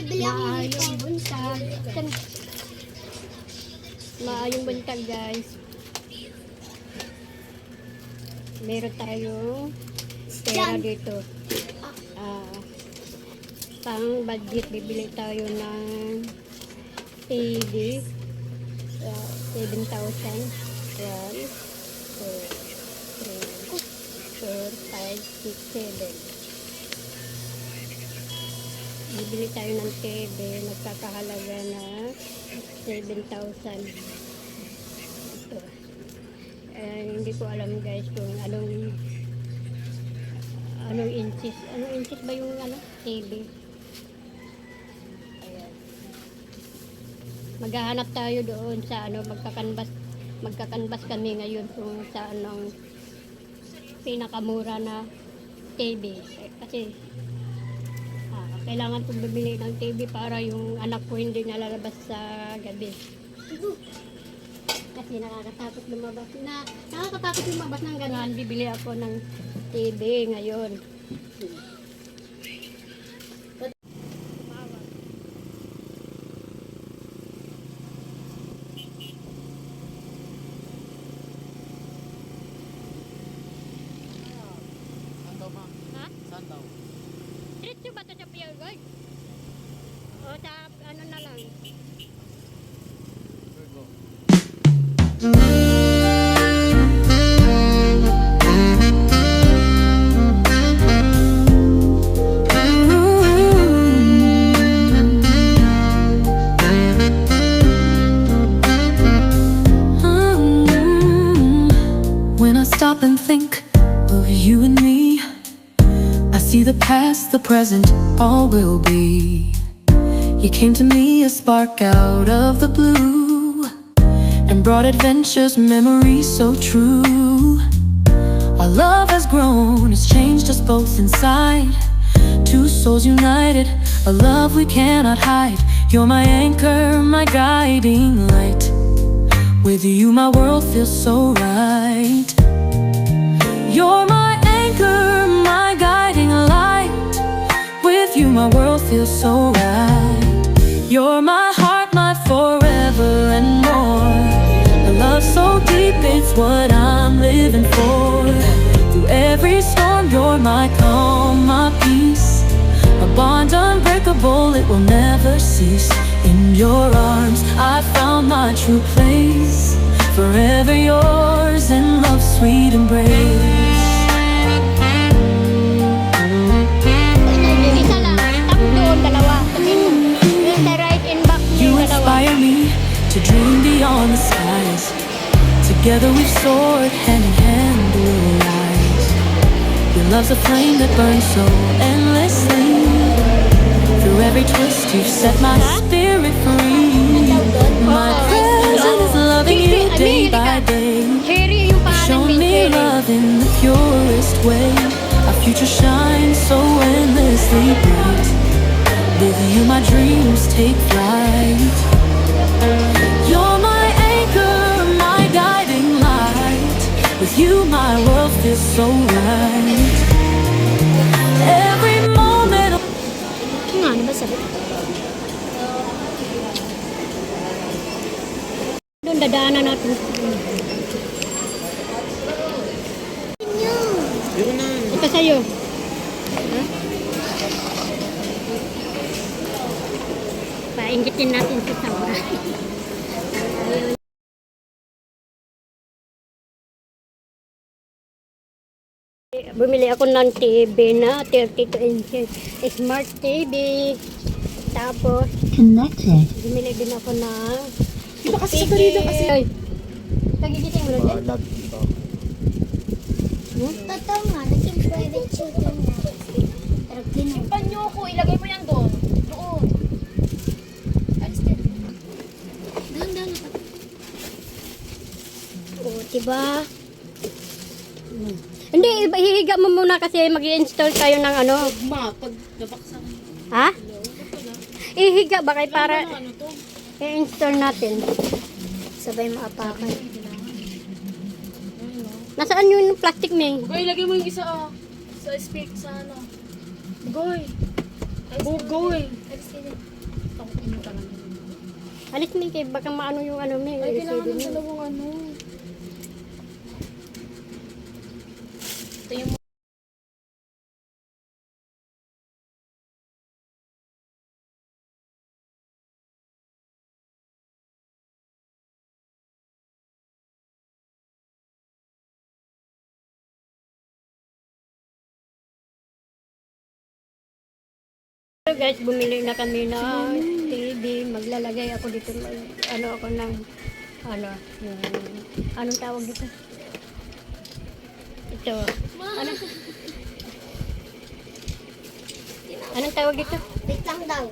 Maayong buntag. Maayong buntag, guys. Meron tayong pera dito. Pang budget, bibili tayo ng TV. 7,000. 1, 2, 3, 4, 5, 6, 7. Bibili tayo ng TV, magkakahalaga na 7,000. Ito. Hindi ko alam, guys, kung anong inches. Anong inches ba yung TV? Ayan. Maghahanap tayo doon sa magkakanbas kami ngayon kung sa anong pinakamura na TV. Kasi kailangan kong bumili ng TV para yung anak ko hindi nalalabas sa gabi. Kasi nakakatakot lumabas ng gano'n. Bibili ako ng TV ngayon. Ha? Saan daw? Diretso ba ito sa Pier Guard? O sa ano na lang? Virgo. When I stop and think of you and me, I see the past, the present, all will be. You came to me a spark out of the blue and brought adventures, memories so true. Our love has grown, it's changed us both inside. Two souls united, a love we cannot hide. You're my anchor, my guiding light. With you my world feels so right. You're my anchor, my guiding light. With you my world feels so right. You're my heart, my forever and more. A love so deep, it's what I'm living for. Through every storm, you're my calm, my peace. A bond unbreakable, it will never cease. In your arms, I found my true place. Forever yours in love's sweet embrace. Isa lang. Tap doon, dalawa. Sa right and back You yung dalawa. inspire me to dream beyond the skies. Together we've soared hand in hand, blue eyes. Your love's a flame that burns so endlessly. Through every twist you've set my spirit free. My present is loving you day by day. Cherry yung Show pangalan me Cherry. love in the purest way. Our future shines so endlessly bright. With you my dreams take flight. You're my anchor, my guiding light. With you my world feels so right. Every moment Nga, ano ba sabi? Doon, dadaanan natin. Yun na. Ito sa'yo. Painggitin natin sa sawa. Bumili ako ng TV na 32 inches. Smart TV. Tapos, Connected. bumili din ako ng Iba kasi sa kanila kasi. Ay, nagigising mo na din? Balag dito. Totoo nga, naging private shooter na. Pero Simpan nyo ako, ilagay mo yan doon. Doon. Alis din. Dahan-dahan na. O, diba? Hindi, ihiga mo muna kasi mag-i-install tayo ng ano. Ma, pag nabaksan. Ha? Ihiga ba kay para Ano to? i-install natin? Sabay maapakan. Nasaan yung plastic, Ming? Goy, ilagay mo yung isa sa speak sa ano. Goy. Goy. Alis din. Alis mo kay baka maano yung ano mo. Ay, kailangan ng dalawang ano. Ito yung So guys, bumili na kami na TV. Maglalagay ako dito. Ano ako ng, ano, yung, anong tawag dito? Ito. Ano? Anong tawag dito? Wait lang daw.